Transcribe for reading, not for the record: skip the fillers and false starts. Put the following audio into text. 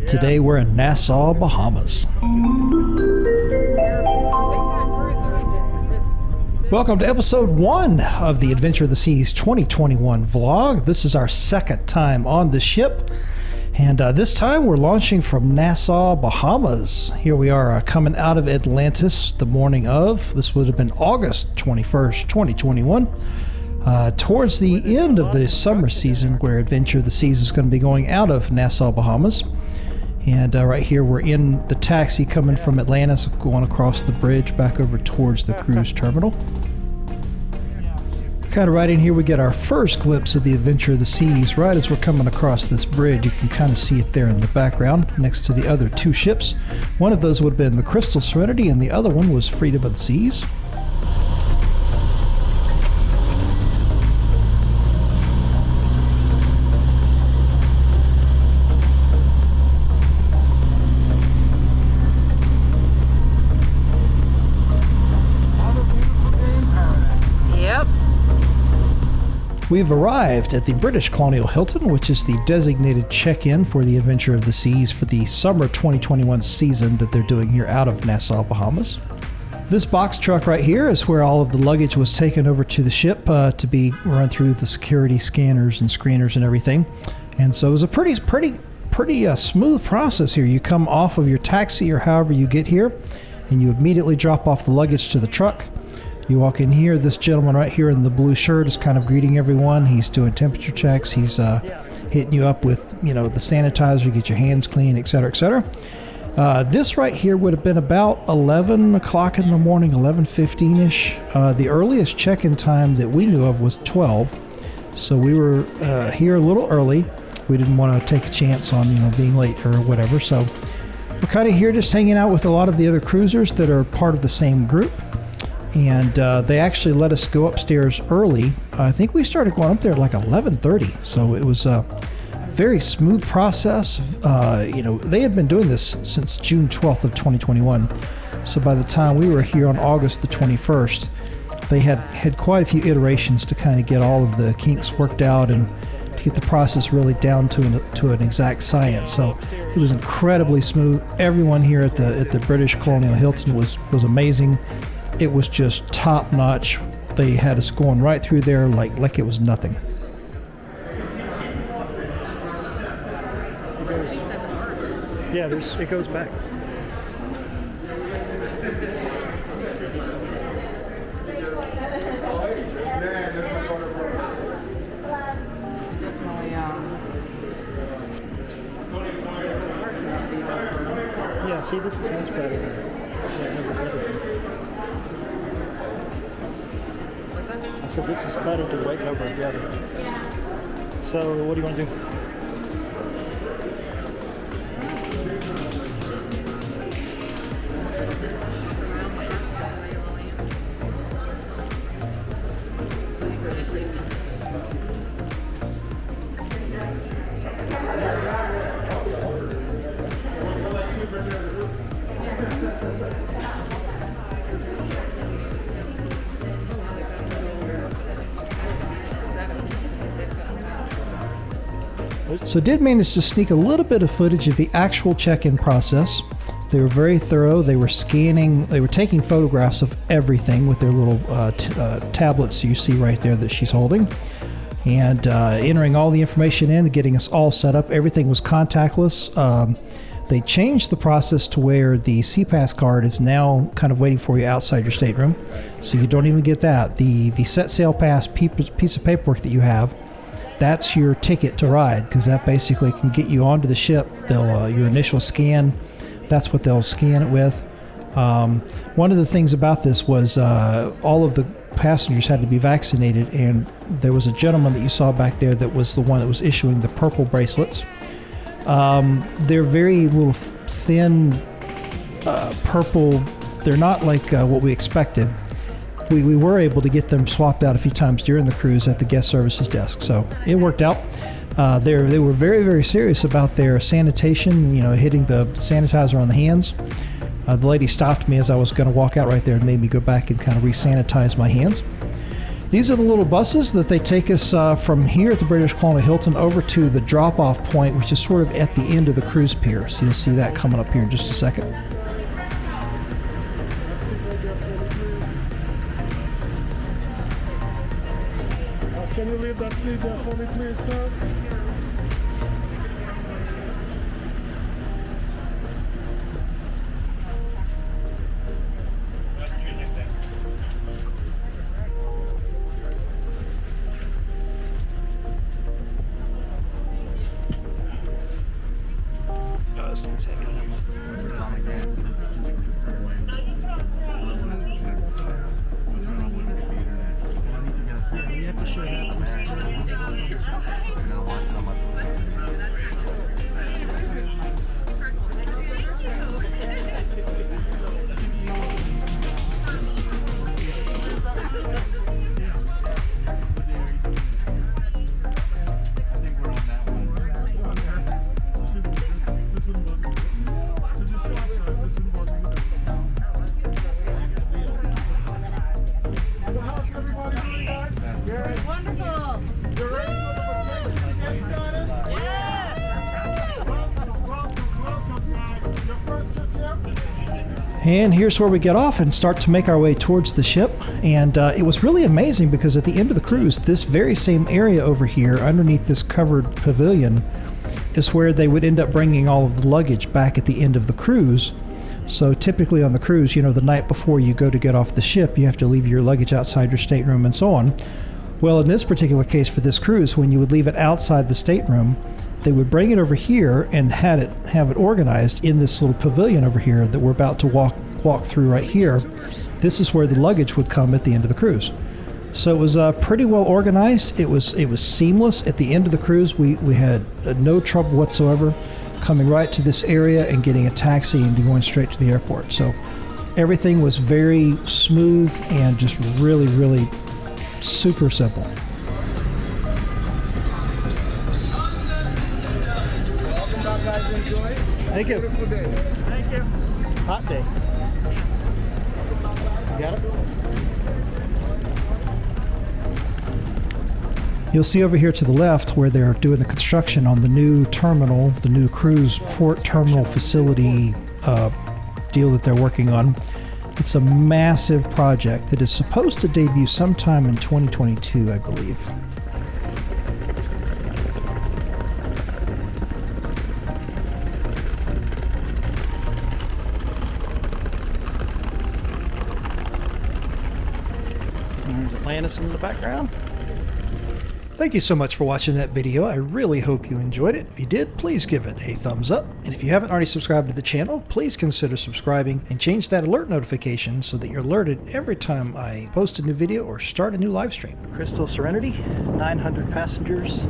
Today we're in Nassau, Bahamas. Welcome to episode 1 of the Adventure of the Seas 2021 vlog. This is our second time on the ship, and this time we're launching from Nassau, Bahamas. Here we are coming out of Atlantis the morning of, this would have been August 21st, 2021. Towards the end of the summer season where Adventure of the Seas is going to be going out of Nassau, Bahamas. And right here we're in the taxi coming from Atlantis, going across the bridge back over towards the cruise terminal. Kind of right in here we get our first glimpse of the Adventure of the Seas. Right as we're coming across this bridge, you can kind of see it there in the background next to the other two ships. One of those would have been the Crystal Serenity and the other one was Freedom of the Seas. We've arrived at the British Colonial Hilton, which is the designated check-in for the Adventure of the Seas for the summer 2021 season that they're doing here out of Nassau, Bahamas. This box truck right here is where all of the luggage was taken over to the ship to be run through the security scanners and screeners and everything. And so it was a pretty smooth process here. You come off of your taxi or however you get here, and you immediately drop off the luggage to the truck. You walk in here, this gentleman right here in the blue shirt is kind of greeting everyone. He's doing temperature checks. He's hitting you up with, the sanitizer, get your hands clean, etc., etc. This right here would have been about 11 o'clock in the morning, 11:15-ish. The earliest check-in time that we knew of was 12. So we were here a little early. We didn't want to take a chance on, being late or whatever. So we're kind of here just hanging out with a lot of the other cruisers that are part of the same group. And they actually let us go upstairs early. I think we started going up there at like 11:30. So it was a very smooth process. They had been doing this since June 12th of 2021. So by the time we were here on August the 21st, they had quite a few iterations to kind of get all of the kinks worked out and to get the process really down to an exact science. So it was incredibly smooth. Everyone here at the British Colonial Hilton was amazing. It was just top notch. They had us going right through there like it was nothing. It goes back. Yeah, see, this is much better than I said this is better than waiting over the other. So what do you want to do? So did manage to sneak a little bit of footage of the actual check-in process. They were very thorough. They were scanning, they were taking photographs of everything with their little tablets you see right there that she's holding. And entering all the information in and getting us all set up. Everything was contactless. They changed the process to where the CPAS card is now kind of waiting for you outside your stateroom. So you don't even get that. The set sail pass piece of paperwork that you have, that's your ticket to ride, because that basically can get you onto the ship. They'll your initial scan, that's what they'll scan it with. One of the things about this was all of the passengers had to be vaccinated, and there was a gentleman that you saw back there that was the one that was issuing the purple bracelets. They're very little thin purple. They're not like what we expected. We were able to get them swapped out a few times during the cruise at the guest services desk, so it worked out. They were very, very serious about their sanitation, hitting the sanitizer on the hands. The lady stopped me as I was going to walk out right there and made me go back and kind of re-sanitize my hands. These are the little buses that they take us from here at the British Colonial Hilton over to the drop-off point, which is sort of at the end of the cruise pier. So you'll see that coming up here in just a second. Can you leave that seat there for me, please, sir? You have to show that. And here's where we get off and start to make our way towards the ship. And it was really amazing because at the end of the cruise, this very same area over here underneath this covered pavilion is where they would end up bringing all of the luggage back at the end of the cruise. So typically on the cruise, you know, the night before you go to get off the ship, you have to leave your luggage outside your stateroom and so on. Well, in this particular case for this cruise, when you would leave it outside the stateroom, they would bring it over here and have it organized in this little pavilion over here that we're about to walk through right here. This is where the luggage would come at the end of the cruise. So it was pretty well organized. It was seamless. At the end of the cruise, we had no trouble whatsoever coming right to this area and getting a taxi and going straight to the airport. So everything was very smooth and just really, really super simple. Welcome back, guys. Enjoy. Thank you. Beautiful day. Thank you. Hot day. You got it? You'll see over here to the left where they're doing the construction on the new terminal, the new cruise port terminal facility deal that they're working on. It's a massive project that is supposed to debut sometime in 2022, I believe. There's Atlantis in the background. Thank you so much for watching that video. I really hope you enjoyed it. If you did, please give it a thumbs up. And if you haven't already subscribed to the channel, please consider subscribing and change that alert notification so that you're alerted every time I post a new video or start a new live stream. Crystal Serenity, 900 passengers.